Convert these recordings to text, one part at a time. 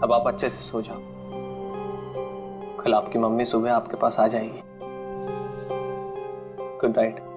अब आप अच्छे से सो जाओ। कल आपकी मम्मी सुबह आपके पास आ जाएगी। Good night.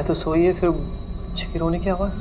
तो सोई है, फिर बच्चे की रोने की आवाज।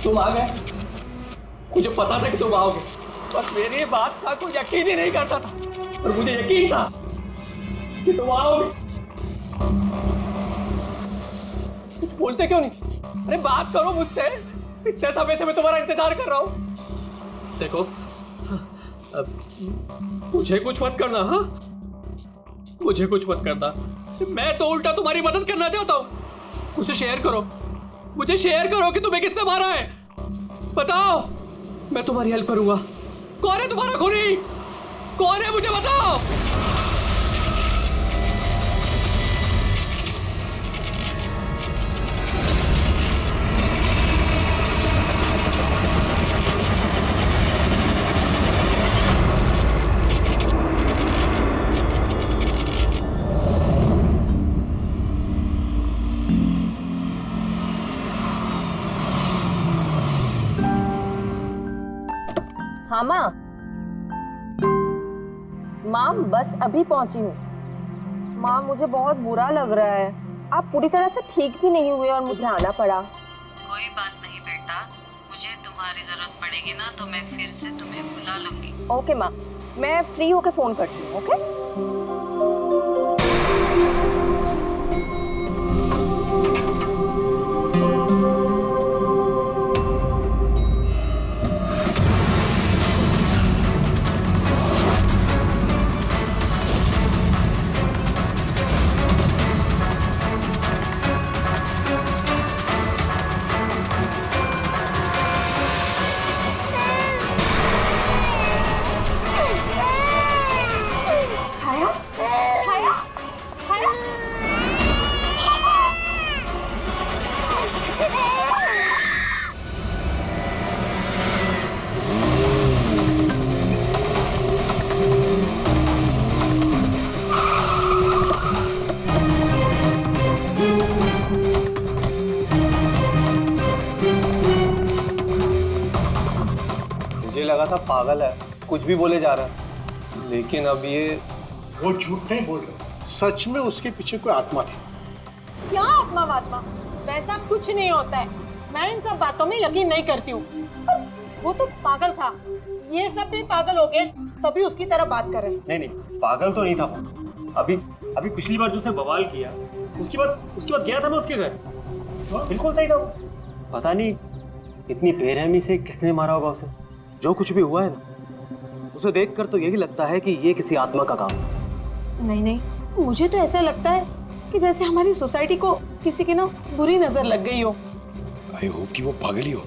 तुम आ गए, मुझे पता था कि तुम आओगे, बस मेरी बात का कोई यकीन ही नहीं करता था, और मुझे यकीन था कि तुम आओगे। कुछ बोलते क्यों नहीं? अरे बात करो मुझसे, इतने समय से मैं तुम्हारा इंतजार कर रहा हूँ। देखो, मुझे कुछ मत करना। हाँ, मुझे कुछ मत करना, मैं तो उल्टा तुम्हारी मदद करना चाहता हूँ। मुझे शेयर करो, मुझे शेयर करो कि तुम्हें किसने मारा है, बताओ, मैं तुम्हारी हेल्प करूंगा। कौन है तुम्हारा खूनी? कौन है, मुझे बताओ। हाँ माँ, माँ बस अभी पहुंची हूँ। माँ मुझे बहुत बुरा लग रहा है, आप पूरी तरह से ठीक भी नहीं हुए और मुझे आना पड़ा। कोई बात नहीं बेटा, मुझे तुम्हारी जरूरत पड़ेगी ना तो मैं फिर से तुम्हें बुला लूंगी। ओके माँ, मैं फ्री होकर फोन करती हूँ। ओके। सा पागल है, कुछ भी बोले जा रहा है। लेकिन अब ये वो झूठ नहीं बोल रहे, सच में उसके पीछे कोई आत्मा थी। क्या आत्मा वात्मा, वैसा कुछ नहीं होता है। मैं इन सब बातों में यकीन नहीं करती हूँ। वो तो पागल था, ये सब भी पागल हो गए तभी उसकी तरह बात कर रहे हैं। नहीं नहीं, पागल तो नहीं था वो। अभी पिछली बार जो उसने बवाल किया, उसके बाद गया था मैं उसके घर, बिल्कुल सही था वो। पता नहीं इतनी बेरहमी से किसने मारा होगा उसे। जो कुछ भी हुआ है ना, उसे देखकर तो यही लगता है कि ये किसी आत्मा का काम है। नहीं नहीं, मुझे तो ऐसा लगता है कि जैसे हमारी सोसाइटी को किसी की ना बुरी नजर लग गई हो। आई होप कि वो पागल ही हो,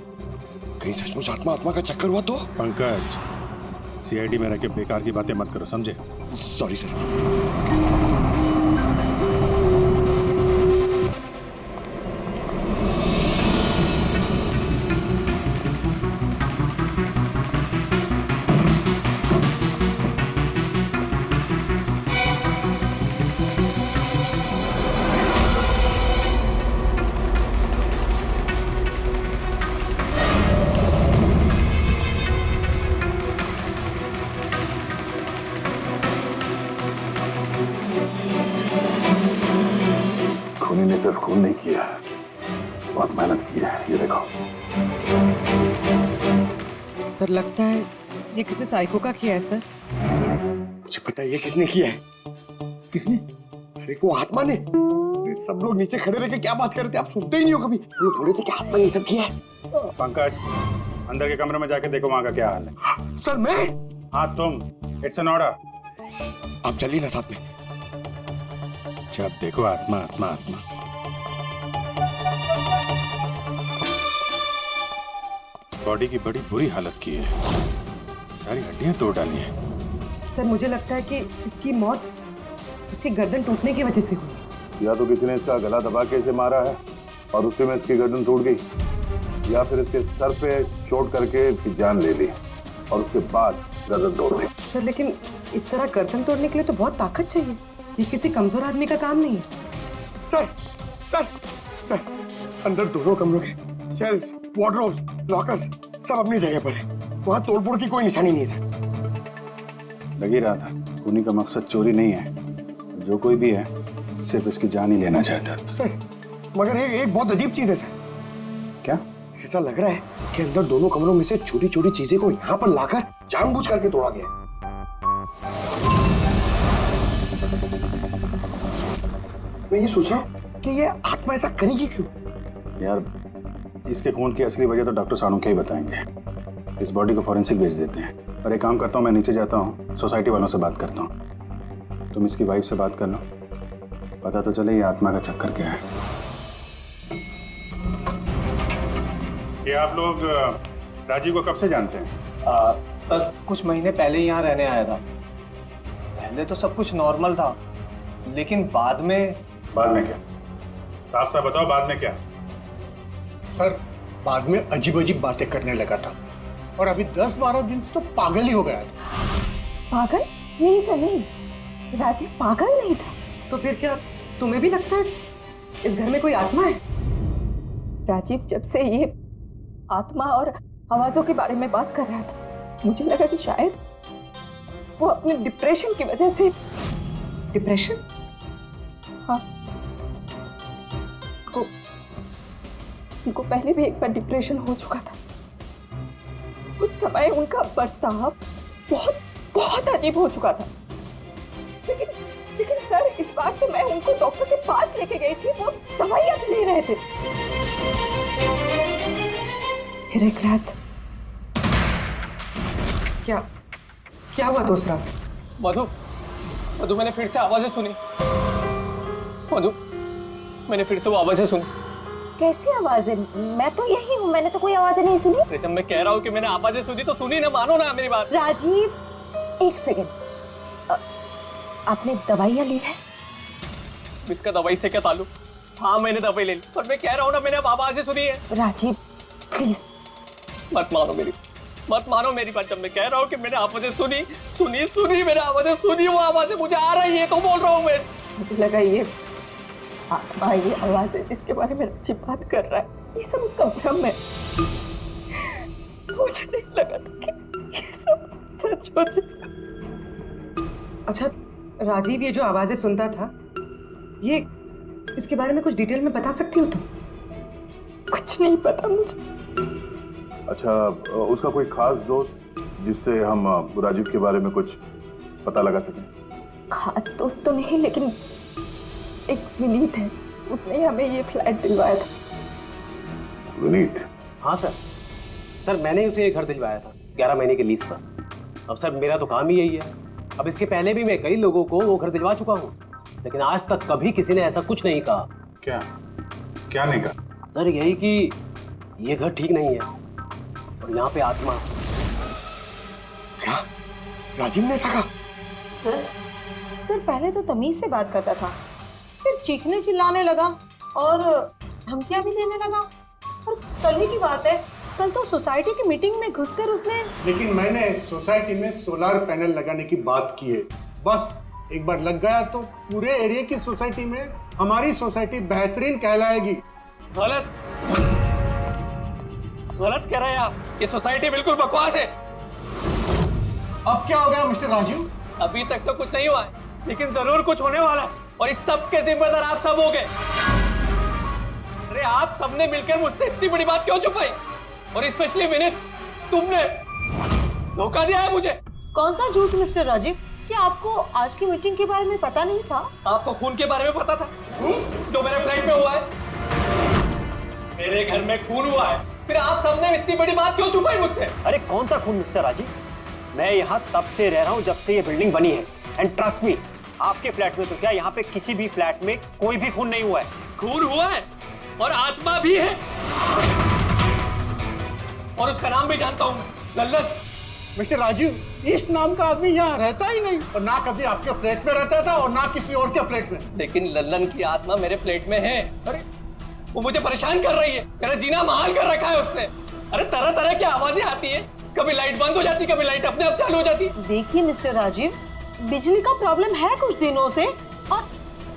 कहीं सचमुच आत्मा का चक्कर हुआ तो। पंकज, सीआईडी में रह के बेकार की बातें मत करो, समझे? Sorry sir. खूनी ने सिर्फ खून नहीं किया, बहुत मेहनत की है। ये देखो। सर लगता है ये किसी साइको का किया है सर। मुझे पता है ये किसने किया है। किसने? अरे वो आत्मा ने। सब लोग नीचे खड़े रह के क्या बात कर रहे थे, आप सुनते ही नहीं हो कभी। वो बोले थे कि आत्मा ने ये सब किया है। पंकज, अंदर के कमरे में जाके देखो वहां का क्या हाल है। सर मैं? हाँ तुम, इट्स एन ऑर्डर। आप चलिए ना साथ में। जब देखो आत्मा आत्मा आत्मा। बॉडी की बड़ी बुरी हालत की है, सारी हड्डियां तोड़ डाली हैं। सर मुझे लगता है कि इसकी मौत इसकी गर्दन टूटने की वजह से हुई। या तो किसी ने इसका गला दबा के इसे मारा है और उसी में इसकी गर्दन टूट गई, या फिर इसके सर पे चोट करके इसकी जान ले ली और उसके बाद गर्दन तोड़ दी। सर लेकिन इस तरह गर्दन तोड़ने के लिए तो बहुत ताकत चाहिए, ये किसी कमजोर आदमी का काम नहीं है। सर सर सर, अंदर दोनों कमरों के सेल्स, वार्डरोब्स, लॉकर्स सब अपनी जगह पर है। वहाँ तोड़फोड़ की कोई निशानी नहीं है सर। लग ही रहा था, खूनी का मकसद चोरी नहीं है, जो कोई भी है सिर्फ इसकी जान ही लेना चाहता है। सर मगर एक बहुत अजीब चीज है सर। क्या? ऐसा लग रहा है कि अंदर दोनों कमरों में से छोटी छोटी चीजें को यहाँ पर लाकर जानबूझ करके तोड़ा गया। मैं ये सोच रहा हूँ कि ये आत्मा ऐसा करेगी क्यों? यार इसके खून की असली वजह तो डॉक्टर साणुखे ही बताएंगे। इस बॉडी को फॉरेंसिक भेज देते हैं। और एक काम करता हूँ, मैं नीचे जाता हूँ, सोसाइटी वालों से बात करता हूँ। तुम इसकी वाइफ से बात कर लो, पता तो चले ये आत्मा का चक्कर क्या है। ये आप लोग राजीव को कब से जानते हैं? सर कुछ महीने पहले ही यहाँ रहने आया था। पहले तो सब कुछ नॉर्मल था, लेकिन बाद में क्या? साफ साफ बताओ, बाद में क्या? सर बाद में अजीब अजीब बातें करने लगा था और अभी 10-12 दिन से तो पागल ही हो गया था। पागल? नहीं सर नहीं, राजीव पागल नहीं था। तो फिर क्या तुम्हें भी लगता है इस घर में कोई आत्मा है? राजीव जब से ये आत्मा और आवाजों के बारे में बात कर रहा था, मुझे लगा कि शायद वो अपने डिप्रेशन की वजह से। डिप्रेशन? हाँ, उनको पहले भी एक बार डिप्रेशन हो चुका था। उस समय उनका बर्ताव बहुत बहुत अजीब हो चुका था। लेकिन सर इस बार तो मैं उनको डॉक्टर के पास लेके गई थी, वो दवाइयां ले रहे थे। फिर एक रात क्या हुआ दूसरा? मधु मैंने फिर से आवाजें सुनी। मधु मैंने फिर से वो आवाजें सुनी। कैसी आवाजें? मैं तो यही हूँ, मैंने तो कोई आवाजें नहीं सुनी। जब मैं कह रहा हूँ कि मैंने आवाजें सुनी तो सुनी ना, मानो ना मेरी बात। राजीव एक सेकंड, आपने दवाइयाँ ली है? इसका दवाई से क्या ताल्लुक? हाँ मैंने दवाई ले ली, पर मैं कह रहा हूँ ना मैंने अब आवाजें सुनी है। राजीव प्लीज मत मानो मेरी बात। जब मैं कह रहा हूँ कि मैंने आवाजें सुनी मैंने आवाजें सुनी, वो आवाजें मुझे आ रही है तो बोल रहा हूँ मैं। मुझे लगा ये आत्मा, ये आवाजें जिसके बारे में अच्छी बात कर रहा है, ये सब उसका भ्रम है। मुझे नहीं लगा था कि सच हो जाए। अच्छा राजीव, ये जो आवाजें सुनता था, ये इसके बारे में कुछ डिटेल में बता सकती हो तुम? कुछ नहीं पता मुझे। अच्छा, उसका कोई खास दोस्त जिससे हम राजीव के बारे में कुछ पता लगा सकें? खास दोस्त तो नहीं, लेकिन एक विनीत है, उसने हमें ये फ्लैट दिलवाया था। विनीत? हाँ सर मैंने उसे ये घर दिलवाया था 11 महीने के लीज पर। अब सर मेरा तो काम ही यही है। अब इसके पहले भी मैं कई लोगों को वो घर दिलवा चुका हूँ, लेकिन आज तक कभी किसी ने ऐसा कुछ नहीं कहा। क्या नहीं कहा? सर यही कि ये घर ठीक नहीं है और यहाँ पे आत्मा। क्या राजीव ने ऐसा कहा? सर पहले तो तमीज से बात करता था, फिर चीखने चिल्लाने लगा और धमकियां भी देने लगा। और कल ही की बात है, कल तो सोसाइटी की मीटिंग में घुसकर उसने। लेकिन मैंने सोसाइटी में सोलर पैनल लगाने की बात की है। बस एक बार लग गया तो पूरे एरिया की सोसाइटी में हमारी सोसाइटी बेहतरीन कहलाएगी। गलत कह रहे हैं आप। ये सोसाइटी बिल्कुल बकवास है। अब क्या हो गया मिस्टर राजीव? अभी तक तो कुछ नहीं हुआ है, लेकिन जरूर कुछ होने वाला है और इस सब के जिम्मेदार आप सब हो गए। अरे आप सबने मिलकर मुझसे इतनी बड़ी बात क्यों छुपाई? और स्पेशली विनीत, तुमने धोखा दिया है मुझे। कौन सा झूठ मिस्टर राजीव? क्या आपको आज की मीटिंग के बारे में पता नहीं था? आपको खून के बारे में पता था जो मेरे फ्लैट में हुआ है? मेरे घर में खून हुआ है, फिर आप सबने इतनी बड़ी बात क्यों छुपाई मुझसे? अरे कौन सा खून मिस्टर राजीव? मैं यहाँ तब से रह रहा हूँ जब से ये बिल्डिंग बनी है, एंड ट्रस्ट मी, आपके फ्लैट में तो क्या, यहाँ पे किसी भी फ्लैट में कोई भी खून नहीं हुआ है। खून हुआ है और आत्मा भी है, और उसका नाम भी जानता हूँ, लल्लन। मिस्टर राजीव, इस नाम का आदमी यहाँ रहता ही नहीं, और ना कभी आपके फ्लैट में रहता था और ना किसी और के फ्लैट में। लेकिन लल्लन की आत्मा मेरे फ्लैट में है। अरे वो मुझे परेशान कर रही है, मेरा जीना महाल कर रखा है उसने। अरे तरह तरह की आवाजें आती है, कभी लाइट बंद हो जाती, कभी लाइट अपने आप चालू हो जाती। देखिए मिस्टर राजीव, बिजली का प्रॉब्लम है कुछ दिनों से, और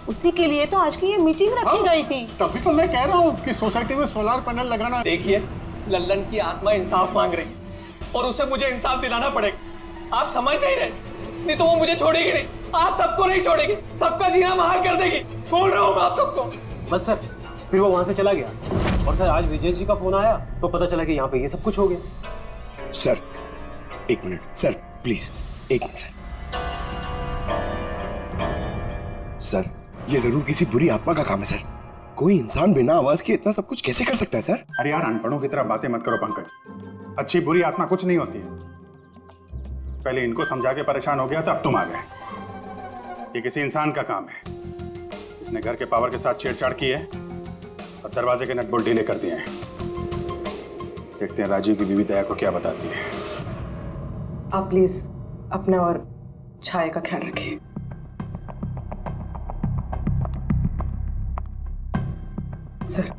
उसी के लिए तो आज की ये मीटिंग रखी गई थी। तभी तो मैं कह रहा हूँ कि सोसाइटी में सोलर पैनल लगाना। देखिए, लल्लन की आत्मा इंसाफ मांग रही और उसे मुझे इंसाफ दिलाना पड़ेगा। आप समझ नहीं रहे, नहीं तो वो मुझे छोड़ेगी नहीं, आप सबको नहीं छोड़ेगी, सबका जीना महाल कर देगी। बोल रहा हूँ मैं आप सबको। बस सर, फिर वो वहां से चला गया, और सर आज विजय जी का फोन आया तो पता चला कि यहाँ पे ये सब कुछ हो गया। सर एक मिनट सर, प्लीज एक मिनट सर, ये जरूर किसी बुरी आत्मा का काम है सर। कोई इंसान बिना आवाज के इतना सब कुछ कैसे कर सकता है सर? अरे यार, अनपढ़ों की तरह बातें मत करो पंकज। अच्छी बुरी आत्मा कुछ नहीं होती है। पहले इनको समझा के परेशान हो गया था, अब तुम आ गए। ये किसी इंसान का काम है। इसने घर के पावर के साथ छेड़छाड़ की है और दरवाजे के नट बोल्ट ढीले कर दिए हैं। देखते हैं राजीव की बीवी दया को क्या बताती है। आप प्लीज अपना और छाया का ख्याल रखिए। सर,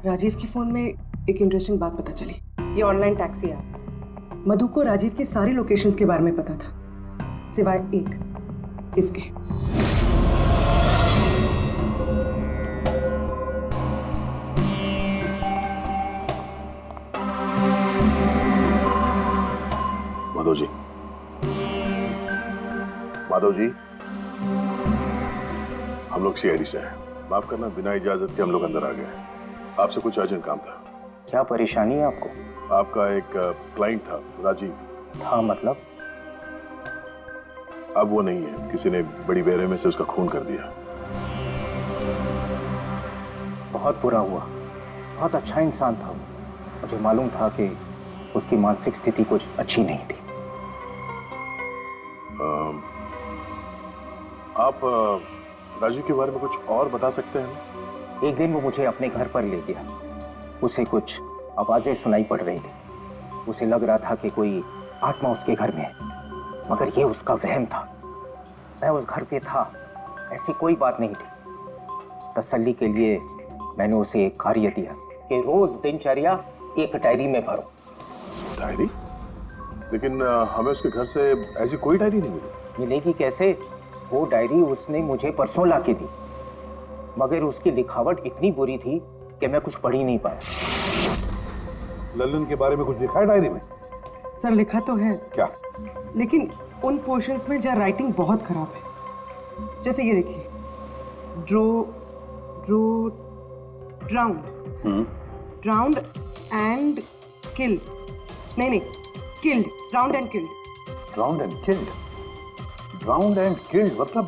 राजीव के फोन में एक इंटरेस्टिंग बात पता चली। ये ऑनलाइन टैक्सी ऐप, मधु को राजीव की सारी लोकेशंस के बारे में पता था, सिवाय एक, इसके। माधव जी, माधव जी, हम लोग सीआईडी से हैं। माफ करना, बिना इजाजत के हम लोग अंदर आ गए। आपसे कुछ अर्जेंट काम था। क्या परेशानी है आपको? आपका एक क्लाइंट था, राजीव। हाँ मतलब? अब वो नहीं है, किसी ने बड़ी बेरहमी से उसका खून कर दिया। बहुत बुरा हुआ। बहुत अच्छा इंसान था। मुझे मालूम था कि उसकी मानसिक स्थिति कुछ अच्छी नहीं थी। आप राजीव के बारे में कुछ और बता सकते हैं? एक दिन वो मुझे अपने घर पर ले गया। उसे कुछ आवाजें सुनाई पड़ रही थी। उसे लग रहा था कि कोई आत्मा उसके घर में है, मगर ये उसका वहम था। मैं उस घर पे था, ऐसी कोई बात नहीं थी। तसल्ली के लिए मैंने उसे एक कार्य दिया कि रोज दिनचर्या एक डायरी में भरो। डायरी? लेकिन हमें उसके घर से ऐसी कोई डायरी नहीं मिली। मिलेगी कैसे? वो डायरी उसने मुझे परसों ला के दी, मगर उसकी लिखावट इतनी बुरी थी कि मैं कुछ पढ़ ही नहीं पाया। लल्लन के बारे में कुछ लिखा है डायरी में? सर लिखा तो है, क्या? लेकिन उन पोर्शंस में जहाँ राइटिंग बहुत खराब है। जैसे ये देखिए, ड्राउंड एंड किल्ड। नहीं, killed, drowned and killed. Drowned and killed? Drowned and killed मतलब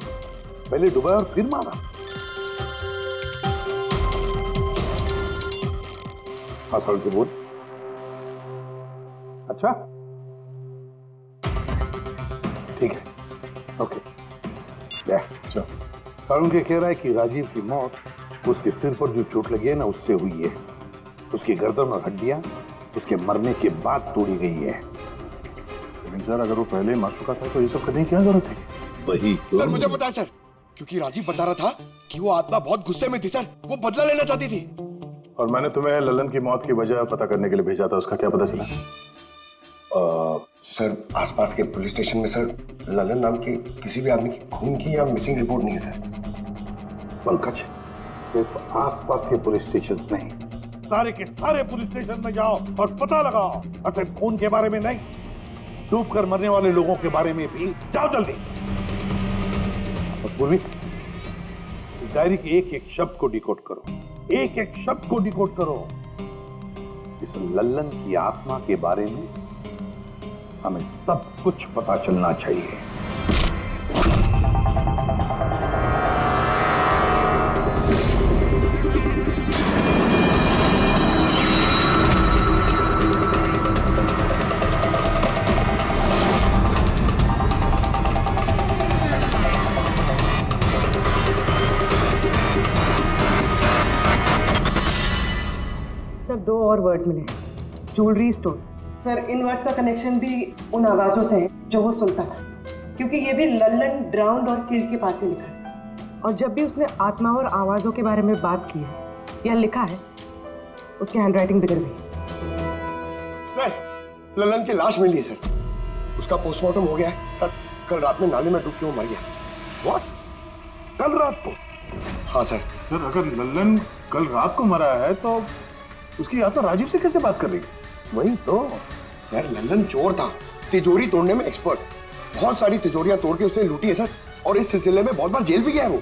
पहले डुबाया और फिर मारा? हाँ सारुण के बोल। अच्छा ठीक है, ओके। सारुण के कह रहा है कि राजीव की मौत उसके सिर पर जो चोट लगी है ना, उससे हुई है। उसकी गर्दन और हड्डियां उसके मरने के बाद तोड़ी गई है। लेकिन सर अगर वो पहले ही मर चुका था तो ये सब करने की क्या जरूरत है? वही तो। सर मुझे पता है सर, क्योंकि राजीव बता रहा था कि वो आत्मा बहुत गुस्से में थी सर, वो बदला लेना चाहती थी। और मैंने तुम्हें ललन की मौत की वजह पता करने के लिए भेजा था, उसका क्या पता चला? सर आसपास के पुलिस स्टेशन में सर ललन नाम के किसी भी आदमी की खून की या मिसिंग रिपोर्ट नहीं है सर। पंकज, सिर्फ आसपास के पुलिस स्टेशन नहीं, सारे के सारे पुलिस स्टेशन में जाओ और पता लगाओ। सिर्फ खून के बारे में नहीं, डूब कर मरने वाले लोगों के बारे में भी जाओ जल्दी। और पूर्वी, इस डायरी के एक एक शब्द को डिकोड करो, एक एक शब्द को डिकोड करो। इस लल्लन की आत्मा के बारे में हमें सब कुछ पता चलना चाहिए। सर 2 और वर्ड्स मिले, ज्वेलरी स्टोर। सर इन वर्ड्स का कनेक्शन भी उन आवाज़ों से है जो वो सुनता था, क्योंकि ये भी लल्लन ड्राउंड और किल्ड के पास ही लिखा है। और जब भी उसने आत्मा और आवाज़ों के बारे में बात की है या लिखा है, उसकी हैंडराइटिंग बिगड़ गई। सर ललन की लाश मिली है सर, उसका पोस्टमार्टम हो गया है सर। कल रात में नाले में डूब के वो मर गया। व्हाट? कल रात को? हाँ सर। सर अगर ललन कल रात को मरा है तो उसकी आत्मा राजीव से कैसे बात कर रही है? वही तो सर, ललन चोर था, तिजोरी तोड़ने में एक्सपर्ट। बहुत सारी तिजोरियां तोड़ के उसने लूटी है सर, और इस सिलसिले में बहुत बार जेल भी गया है वो।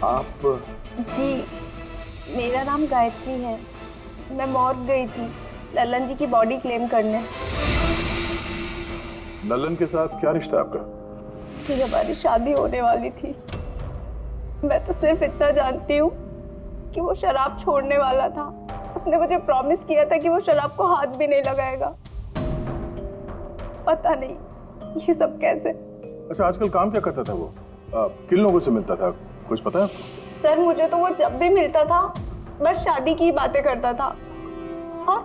आप? जी मेरा नाम गायत्री है, मैं मौत गई थी ललन जी की बॉडी क्लेम करने। ललन के साथ क्या रिश्ता आपका? जी हमारी शादी होने वाली थी। मैं तो सिर्फ इतना जानती हूँ कि वो शराब छोड़ने वाला था। उसने मुझे प्रॉमिस किया था कि वो शराब को हाथ भी नहीं लगाएगा। पता नहीं ये सब कैसे। अच्छा आजकल काम क्या करता था वो? किन लोगों से मिलता था, कुछ पता है आपको? सर मुझे तो वो जब भी मिलता था बस शादी की बातें करता था, और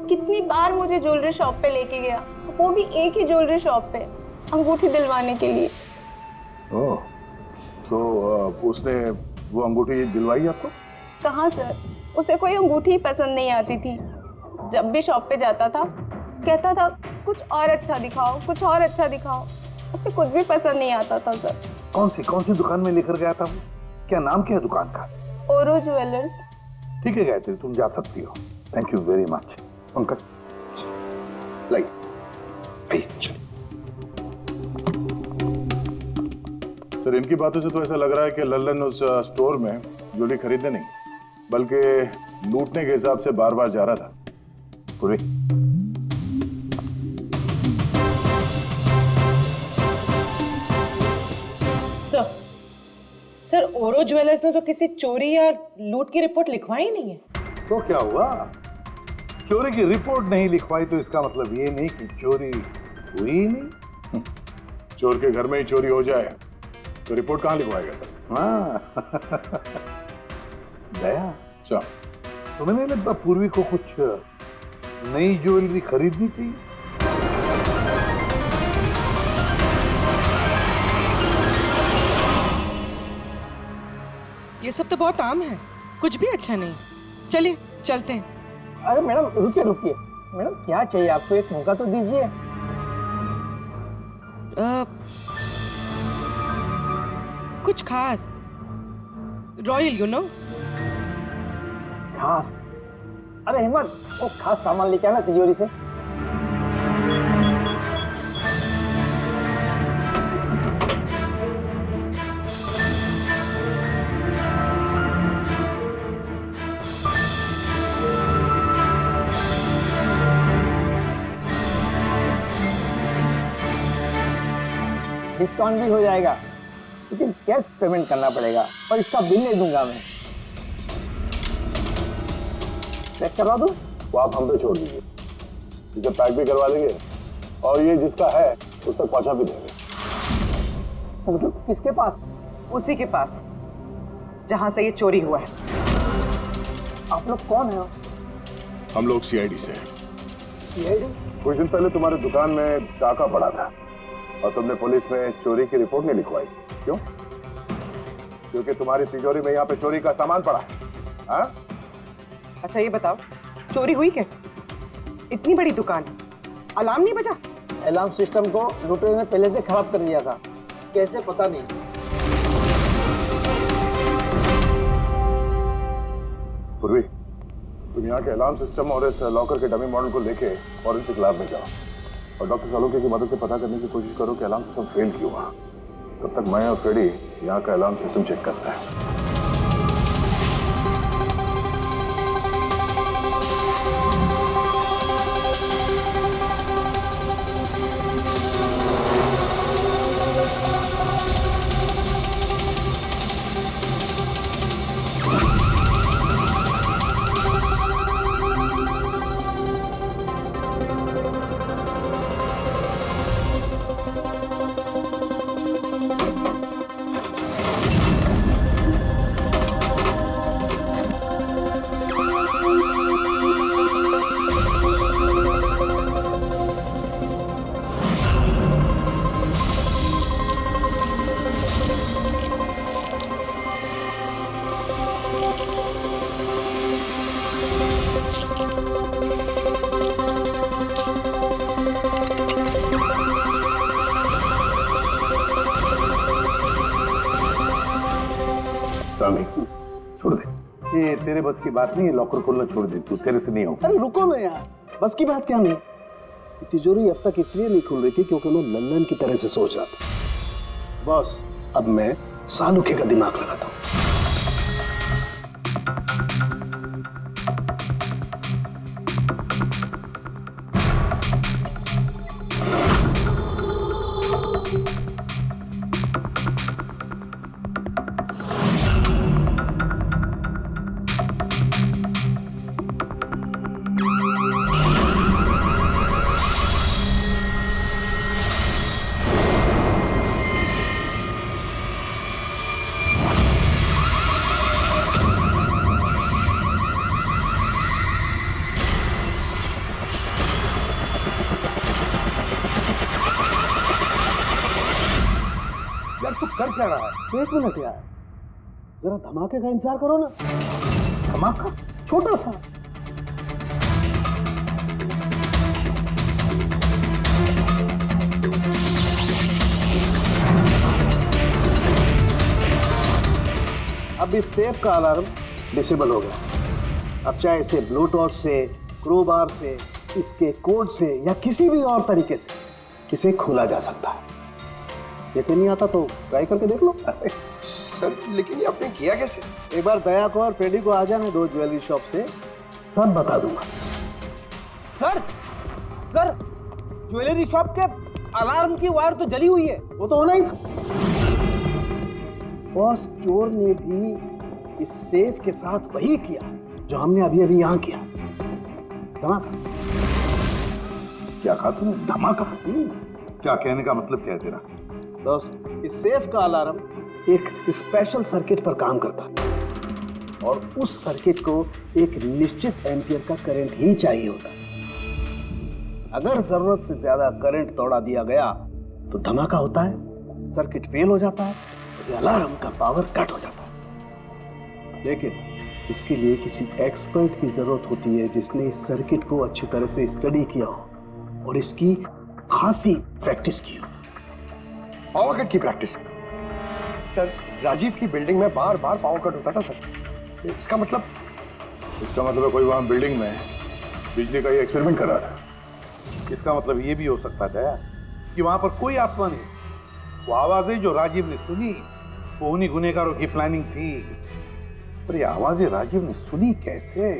कितनी बार मुझे ज्वेलरी शॉप पे लेके गया, वो भी एक ही ज्वेलरी शॉप पे, अंगूठी दिलवाने के लिए। ओह, तो उसने वो अंगूठी दिलवाई आपको? कहाँ सर, उसे कोई अंगूठी पसंद नहीं आती थी। जब भी शॉप पे जाता था कहता था कुछ और अच्छा दिखाओ, कुछ और अच्छा दिखाओ। उसे कुछ भी पसंद नहीं आता था सर। कौन सी दुकान में लेकर गया था वो? क्या नाम क्या है दुकान का? ओरो ज्वेलर्स। ठीक है गायत्री, तुम जा सकती हो। Thank you very much. Pankaj like sir इनकी बातों से तो ऐसा लग रहा है कि लल्लन उस स्टोर में ज्वेलरी खरीदने नहीं बल्कि लूटने के हिसाब से बार बार जा रहा था। पूरी सर ओरो ज्वेलर्स ने तो किसी चोरी या लूट की रिपोर्ट लिखवाई नहीं है। तो क्या हुआ? चोरी की रिपोर्ट नहीं लिखवाई तो इसका मतलब ये नहीं कि चोरी हुई नहीं। चोर के घर में ही चोरी हो जाए तो रिपोर्ट कहाँ लिखवाएगा सर? हाँ दया, अच्छा तुम्हें नहीं लगता पूर्वी को कुछ नई ज्वेलरी खरीदनी थी? ये सब तो बहुत आम है, कुछ भी अच्छा नहीं। चलिए चलते हैं। अरे मैडम रुकिए रुकिए, मैडम क्या चाहिए आपको, एक मौका तो दीजिए। कुछ खास, रॉयल यू नो। खास, अरे हिम्मत वो खास सामान लेके आना तिजोरी से। डिस्काउंट भी हो जाएगा, लेकिन कैश पेमेंट करना पड़ेगा और इसका बिल ले दूंगा मैं। चेक करवा दूं? वो आप हम पे छोड़ दीजिए, इसे पैक भी करवा देंगे और ये जिसका है उस तक पहुंचा भी देंगे। मतलब किसके पास? उसी के पास जहां से ये चोरी हुआ है। आप लोग कौन है? हम लोग सीआईडी से हैं। सीआईडी? कुछ दिन पहले तुम्हारी दुकान में डाका पड़ा था और तुमने पुलिस में चोरी की रिपोर्ट नहीं लिखवाई, क्यों? क्योंकि तुम्हारी तिजोरी में यहाँ पे चोरी का सामान पड़ा है। हाँ? अच्छा ये बताओ, चोरी हुई कैसे? इतनी बड़ी दुकान, अलार्म नहीं बजा? अलार्म सिस्टम को लुटेरे ने पहले से खराब कर दिया था, कैसे पता नहीं। पूर्वी, तुम यहाँ के अलार्म सिस्टम और इस लॉकर के डमी मॉडल को लेके फॉरेंसिक लैब में जाओ और डॉक्टर सालुंके की मदद से पता करने की कोशिश करो कि अलार्म सिस्टम फेल क्यों हुआ। तब तक मैं और फ्रेडी यहाँ का अलार्म सिस्टम चेक करता है। छोड़ दे, ये तेरे बस की बात नहीं है, लॉकर खोलना छोड़ दे, तू तेरे से नहीं होगा। अरे रुको ना यार, बस की बात क्या नहीं। तिजोरी अब तक इसलिए नहीं खुल रही थी क्योंकि मैं लल्लन की तरह से सोच रहा था। बॉस, अब मैं सालुके का दिमाग लगाता हूँ। यार तू कर क्या रहा है? एक मिनट यार, जरा धमाके का इंतजार करो ना। धमाका? छोटा सा। अब इस सेफ का अलार्म डिसेबल हो गया। अब चाहे इसे ब्लूटूथ से, क्रोबार से, इसके कोड से या किसी भी और तरीके से इसे खोला जा सकता है। यकीन नहीं आता तो ट्राई करके देख लो। सर लेकिन ये आपने किया कैसे? एक बार दया को और पेडी को आ जाने दो ज्वेलरी शॉप से, सब बता दूंगा। सर ज्वेलरी शॉप के अलार्म की वायर तो जली हुई है। वो तो होना ही था। बॉस, चोर ने भी इस सेफ के साथ वही किया जो हमने अभी अभी यहाँ किया। धमाका। क्या कहा तूने? धमाका? क्या कहने का मतलब क्या है तेरा? दोस्त, इस सेफ का अलार्म एक स्पेशल सर्किट पर काम करता है और उस सर्किट को एक निश्चित एम्पियर का करंट ही चाहिए होता है। अगर जरूरत से ज्यादा करंट तोड़ा दिया गया तो धमाका होता है, सर्किट फेल हो जाता है, तो अलार्म का पावर कट हो जाता है। लेकिन इसके लिए किसी एक्सपर्ट की जरूरत होती है जिसने इस सर्किट को अच्छी तरह से स्टडी किया हो और इसकी खासी प्रैक्टिस की हो। पावर कट की प्रैक्टिस? सर, राजीव की बिल्डिंग में बार बार पावर कट होता था सर। इसका मतलब इसका मतलब है कोई वहां बिल्डिंग में बिजली का ये एक्सपेरिमेंट करा रहा है। इसका मतलब ये भी हो सकता है कि वहां पर कोई आत्मा नहीं। वो आवाजें जो राजीव ने सुनी वो उन्हीं गुनहगारों की प्लानिंग थी। पर ये आवाजें राजीव ने सुनी कैसे?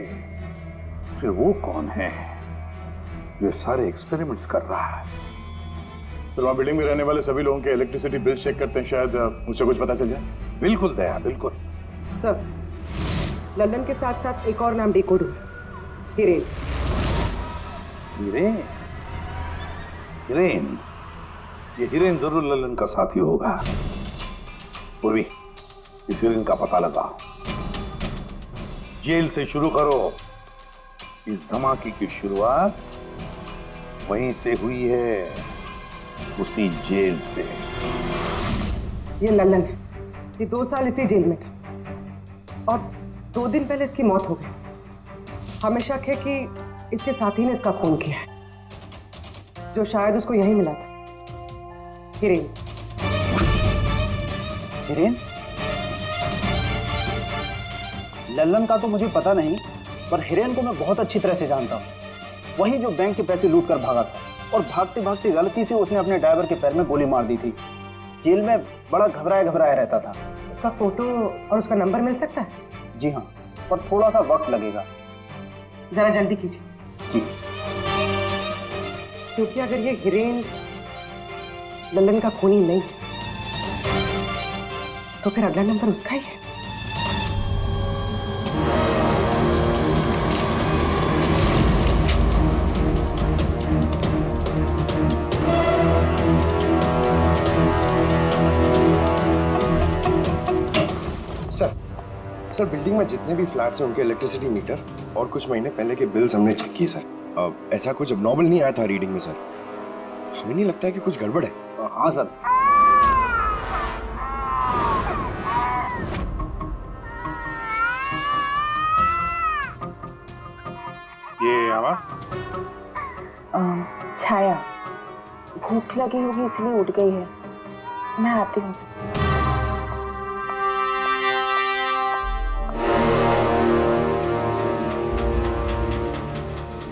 फिर वो कौन है जो सारे एक्सपेरिमेंट्स कर रहा है? फिर वहां बिल्डिंग में रहने वाले सभी लोगों के इलेक्ट्रिसिटी बिल चेक करते हैं, शायद उससे कुछ पता चल जाए। बिल्कुल दया, बिल्कुल। सर, लल्लन के साथ साथ एक और नाम डिकोड हुआ, हिरेन। हिरेन? हिरेन? ये हिरेन जरूर लल्लन का साथी होगा। पूर्वी, इस हिरेन का पता लगाओ। जेल से शुरू करो। इस धमाके की शुरुआत वहीं से हुई है, उसी जेल से। ये लल्लन है, ये 2 साल इसी जेल में था और 2 दिन पहले इसकी मौत हो गई। हमें शक है कि इसके साथी ने इसका खून किया है, जो शायद उसको यहीं मिला था। हिरेन। हिरेन? लल्लन का तो मुझे पता नहीं, पर हिरेन को मैं बहुत अच्छी तरह से जानता हूँ। वही जो बैंक के पैसे लूट कर भागा था और भागते भागते गलती से उसने अपने ड्राइवर के पैर में गोली मार दी थी। जेल में बड़ा घबराया घबराया रहता था। उसका फोटो और उसका नंबर मिल सकता है? जी हाँ, पर थोड़ा सा वक्त लगेगा। जरा जल्दी कीजिए। जी। क्योंकि अगर ये हिरेन लल्लन का खूनी नहीं तो फिर अगला नंबर उसका ही है। सर, बिल्डिंग में जितने भी फ्लैट्स हैं उनके इलेक्ट्रिसिटी मीटर और कुछ महीने पहले के बिल्स हमने चेक किए सर। ऐसा कुछ अबनॉर्मल नहीं आया था रीडिंग में सर। हमें नहीं लगता है कि कुछ गड़बड़ है। हाँ सर। ये आवाज? छाया, भूख लगी होगी इसलिए उठ गई है। मैं आती हूँ।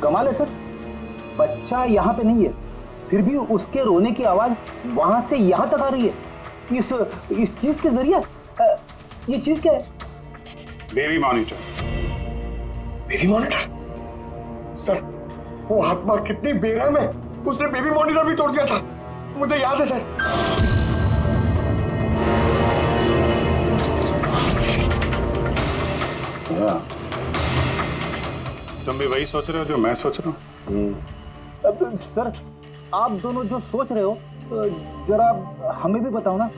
कमाल है सर, बच्चा यहाँ पे नहीं है, फिर भी उसके रोने की आवाज वहां से यहाँ तक आ रही है। इस चीज के जरिए ये चीज क्या है? Baby monitor. Baby monitor? Sir, वो आत्मा कितनी बेरहम है, उसने बेबी मॉनिटर भी तोड़ दिया था। मुझे याद है सर। तुम भी वही सोच रहे हो जो मैं सोच रहा हूँ? अब सर, आप दोनों जो सोच रहे हो जरा हमें भी बताओ ना।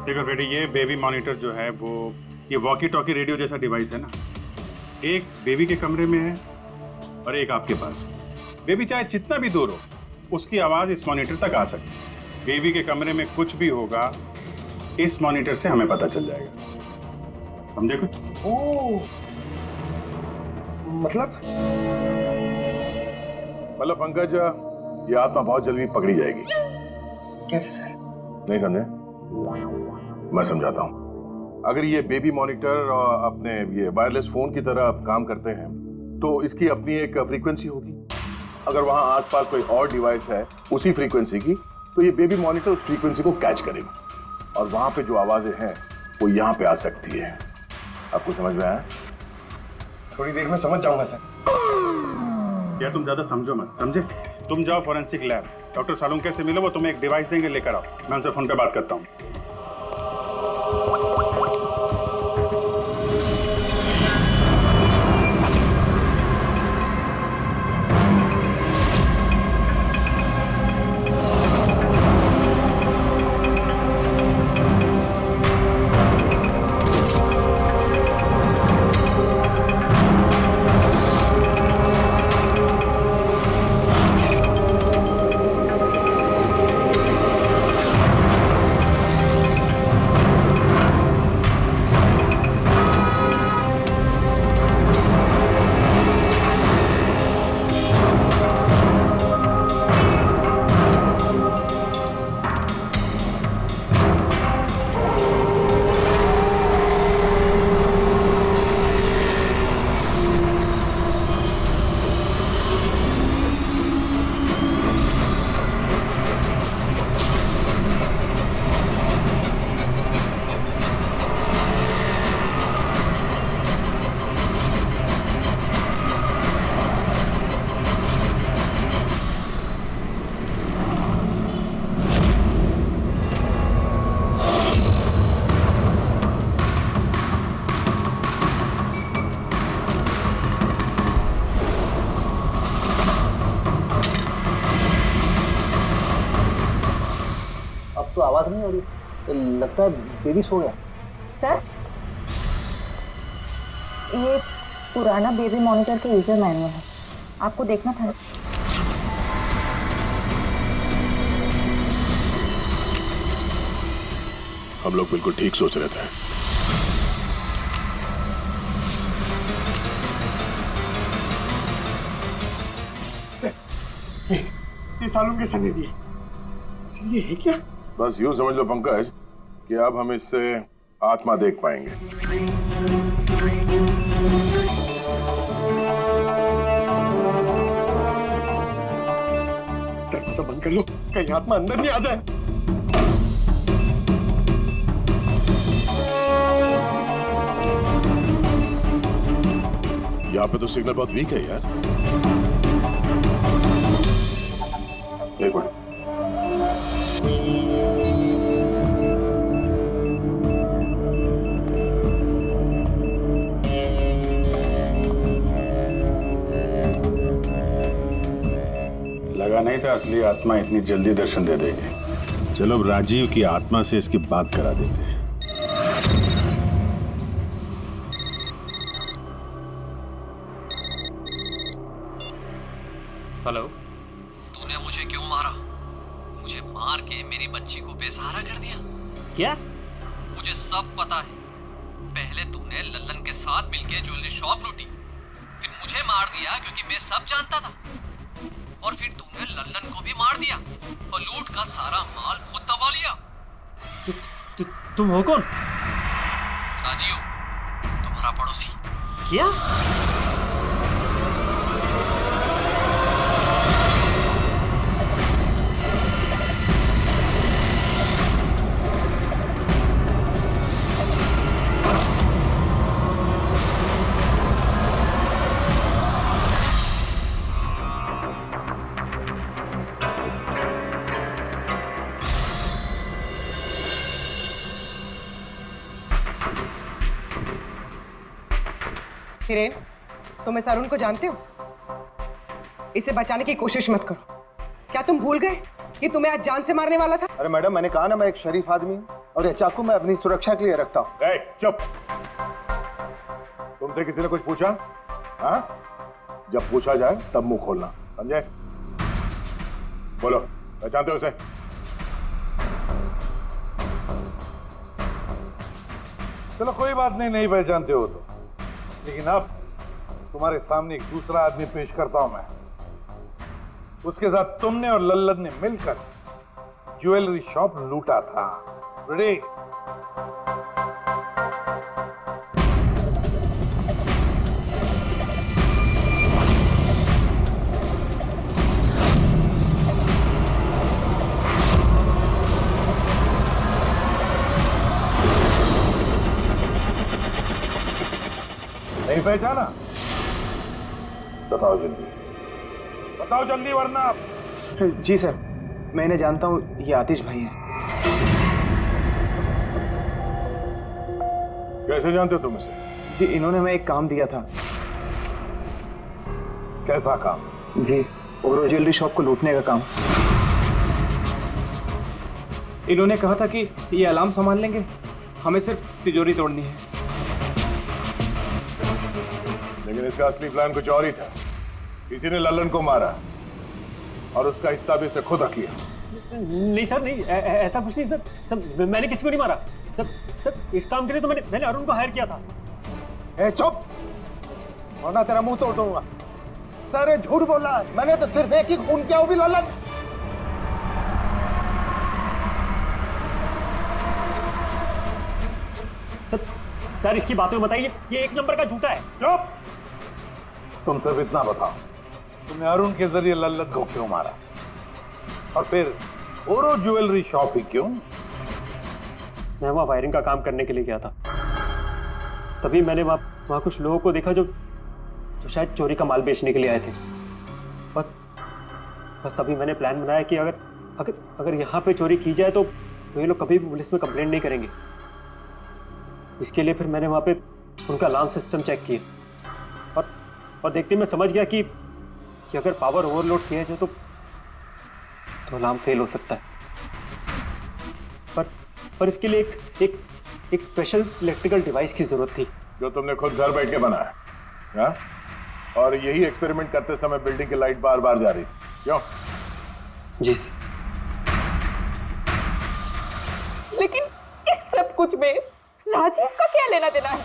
देखो बेटी, ये बेबी मॉनिटर जो है वो ये वॉकी टॉकी रेडियो जैसा डिवाइस है ना। एक बेबी के कमरे में है और एक आपके पास। बेबी चाहे जितना भी दूर हो उसकी आवाज इस मॉनिटर तक आ सकती है। बेबी के कमरे में कुछ भी होगा इस मॉनिटर से हमें पता चल जाएगा। समझे कुछ? ओह, मतलब पंकज, ये आत्मा बहुत जल्दी पकड़ी जाएगी। कैसे सर? नहीं समझे? मैं समझाता हूँ। अगर ये बेबी मॉनिटर अपने ये वायरलेस फोन की तरह काम करते हैं तो इसकी अपनी एक फ्रीक्वेंसी होगी। अगर वहां आसपास कोई और डिवाइस है उसी फ्रीक्वेंसी की, तो ये बेबी मॉनिटर उस फ्रीक्वेंसी को कैच करेगी और वहां पे जो आवाजें हैं वो यहाँ पे आ सकती है। आपको समझ में आया? थोड़ी देर में समझ जाऊंगा सर। क्या तुम ज्यादा समझो मत, समझे? तुम जाओ फॉरेंसिक लैब, डॉक्टर सालुंके से मिलो, वो तुम्हें एक डिवाइस देंगे, लेकर आओ। मैं उनसे फोन पे बात करता हूँ। तो आवाज नहीं हो रही, तो लगता है बेबी सो गया। सर, ये पुराना बेबी मॉनिटर का यूजर मैनुअल है, आपको देखना था। हम लोग बिल्कुल ठीक सोच रहे थे। ये सालों के सने दिए, सर ये है क्या? बस यूं समझ लो पंकज कि अब हम इससे आत्मा देख पाएंगे। दरवाजा बंद कर लो, कहीं आत्मा अंदर नहीं आ जाए। यहाँ पे तो सिग्नल बहुत वीक है यार। एक मिनट। लगा नहीं था असली आत्मा इतनी जल्दी दर्शन दे देगी। चलो अब राजीव की आत्मा से इसकी बात करा देते हैं। हेलो। तूने मुझे क्यों मारा? मुझे मार के मेरी बच्ची को बेसहारा कर दिया। क्या? मुझे सब पता है। पहले तूने लल्लन के साथ मिलके ज्वेलरी शॉप लूटी, फिर मुझे मार दिया क्योंकि मैं सब जानता था, और फिर तूने लल्लन को भी मार दिया और लूट का सारा माल खुद दबा लिया। तुम हो कौन? राजीव, तुम्हारा पड़ोसी। क्या? हिरेन, तुम इस अरुण को जानते हो? इसे बचाने की कोशिश मत करो। क्या तुम भूल गए कि तुम्हें आज जान से मारने वाला था? अरे मैडम, मैंने कहा ना मैं एक शरीफ आदमी हूँ, और ये चाकू मैं अपनी सुरक्षा के लिए रखता हूँ। चुप। तुमसे किसी ने कुछ पूछा? हाँ? जब पूछा जाए तब मुंह खोलना, समझे? बोलो, पहचानते हो उसे? चलो कोई बात नहीं, नहीं पहचानते हो तो, लेकिन अब तुम्हारे सामने एक दूसरा आदमी पेश करता हूं मैं। उसके साथ तुमने और लल्लन ने मिलकर ज्वेलरी शॉप लूटा था। रेडी? नहीं पहचाना? बताओ जल्दी, बताओ जल्दी, वरना। जी सर, मैं इन्हें जानता हूँ, ये आतिश भाई हैं। कैसे जानते हो तुम इसे? जी, इन्होंने हमें एक काम दिया था। कैसा काम? जी, ओरो ज्वेलरी शॉप को लूटने का काम। इन्होंने कहा था कि ये अलार्म संभाल लेंगे, हमें सिर्फ तिजोरी तोड़नी है। लेकिन इसका असली प्लान कुछ और ही था। किसी ने लल्लन को मारा और उसका हिस्सा भी इसे खुद किया। नहीं सर, नहीं, ऐसा कुछ नहीं सर। सर, मैंने किसी को नहीं मारा। सर, इस काम के लिए तो मैंने अरुण को हायर किया था। ए चुप, वरना तेरा मुंह तोड़ दूंगा। सर, ये झूठ बोल रहा है, मैंने तो सिर्फ एक ही खून किया, वो भी लल्लन। सर, इसकी बातें बताइए, ये एक नंबर का झूठा है। चुप! तुम सिर्फ इतना बताओ, तुमने अरुण के जरिए लल्लन को क्यों मारा, और फिर ओरो ज्वेलरी शॉप ही क्यों? मैं वहाँ वायरिंग का काम करने के लिए गया था। तभी मैंने वहाँ कुछ लोगों को देखा जो शायद चोरी का माल बेचने के लिए आए थे। बस तभी मैंने प्लान बनाया कि अगर यहाँ पे चोरी की जाए तो ये लोग कभी भी पुलिस में कंप्लेंट नहीं करेंगे। इसके लिए फिर मैंने वहाँ पे उनका अलार्म सिस्टम चेक किया, और देखते मैं समझ गया कि अगर पावर ओवरलोड किया जाए तो अलार्म फेल हो सकता है। पर इसके लिए एक स्पेशल इलेक्ट्रिकल डिवाइस की जरूरत थी जो तुमने खुद घर बैठ के बनाया, हाँ? और यही एक्सपेरिमेंट करते समय बिल्डिंग की लाइट बार बार जा रही थी, क्यों? जी। लेकिन इस सब कुछ में राजीव का क्या लेना देना है?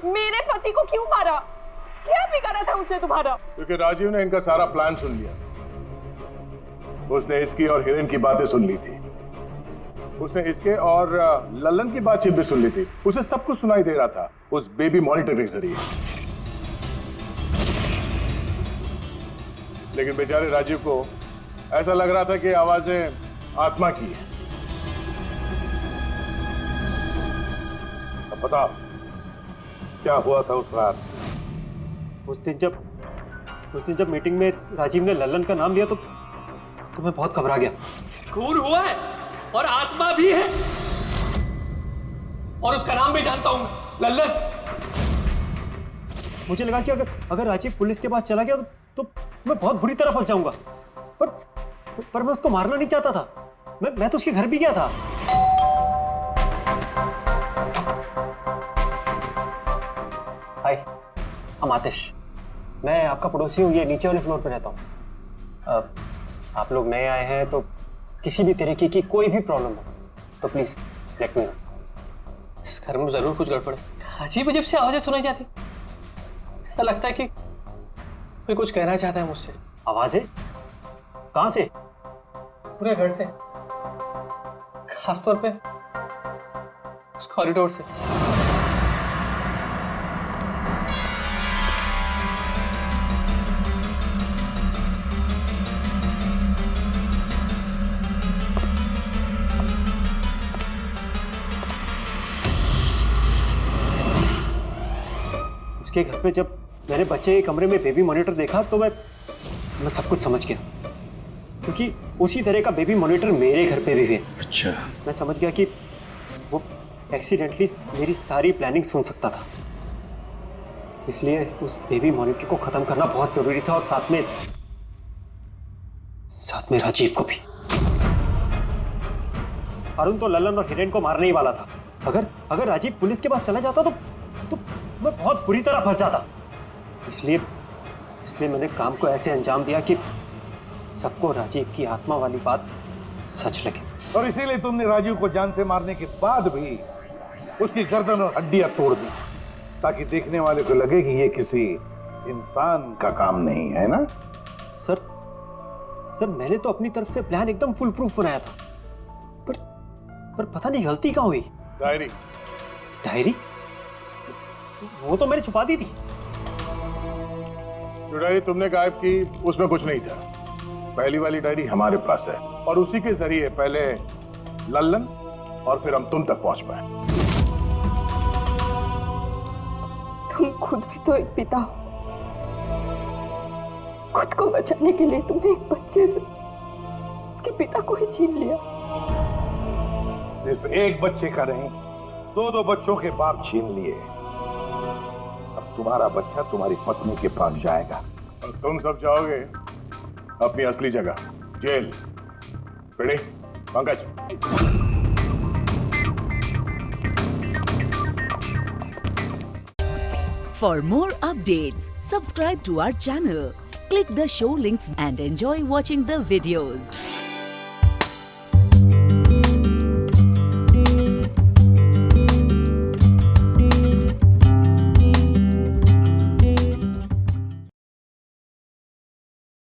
मेरे पति को क्यों मारा? क्या बिगाड़ा था उसने तुम्हारा? क्योंकि राजीव ने इनका सारा प्लान सुन लिया। उसने इसकी और हिरेन की बातें सुन ली थी। उसने इसके और लल्लन की बातचीत भी सुन ली थी। उसे सब कुछ सुनाई दे रहा था उस बेबी मॉनिटर के जरिए। लेकिन बेचारे राजीव को ऐसा लग रहा था कि आवाजें आत्मा की है। अब बताओ क्या हुआ था उस रात? उस दिन जब मीटिंग में राजीव ने लल्लन का नाम लिया तो मैं बहुत घबरा गया। खून हुआ है और आत्मा भी है, और उसका नाम भी जानता हूं, लल्लन। मुझे लगा कि अगर राजीव पुलिस के पास चला गया तो मैं बहुत बुरी तरह फंस जाऊंगा। पर मैं उसको मारना नहीं चाहता था। मैं तो उसके घर भी गया था। हाय, हम आतिश। मैं आपका पड़ोसी हूँ, ये नीचे वाले फ्लोर पे रहता हूँ। आप लोग नए आए हैं तो किसी भी तरीके की कोई भी प्रॉब्लम हो तो प्लीज लेट मी नो। इस घर में जरूर कुछ गड़बड़ है। अजीब अजीब से आवाजें सुनाई जाती। ऐसा लगता है कि कोई कुछ कहना चाहता है मुझसे। आवाजें? कहां से? पूरे घर से, खासतौर पे उस कॉरिडोर से। उसके घर पे जब मैंने बच्चे के कमरे में बेबी मॉनिटर देखा तो मैं सब कुछ समझ गया, क्योंकि उसी तरह का बेबी मॉनिटर मेरे घर पे भी है। अच्छा। मैं समझ गया कि वो एक्सीडेंटली मेरी सारी प्लानिंग सुन सकता था, इसलिए उस बेबी मॉनिटर को खत्म करना बहुत जरूरी था, और साथ में राजीव को भी। अरुण तो लल्लन और हिरेन को मारने ही वाला था। अगर राजीव पुलिस के पास चला जाता तो मैं बहुत बुरी तरह फंस जाता। इसलिए मैंने काम को ऐसे अंजाम दिया कि सबको राजीव की आत्मा वाली बात सच लगे। और इसीलिए तुमने राजीव को जान से मारने के बाद भी उसकी गर्दन और हड्डियां तोड़ दी, ताकि देखने वाले को लगे कि ये किसी इंसान का काम नहीं है ना? सर मैंने तो अपनी तरफ से प्लान एकदम फुल प्रूफ बनाया था, पर पता नहीं गलती कहाँ हुई। डायरी? वो तो मैंने छुपा दी थी। जो डायरी तुमने गायब की उसमें कुछ नहीं था। पहली वाली डायरी हमारे पास है, और उसी के जरिए पहले लल्लन और फिर हम तुम तक पहुंच पाए। तुम खुद भी तो एक पिता हो। खुद को बचाने के लिए तुमने एक बच्चे से उसके पिता को ही छीन लिया। सिर्फ एक बच्चे का नहीं, दो बच्चों के बाप छीन लिए। अब तुम्हारा बच्चा तुम्हारी पत्नी के पास जाएगा और तुम सब जाओगे अपनी असली जगह, जेल। Ready? Pankaj. For more updates, subscribe to our channel, click the show links and enjoy watching the videos.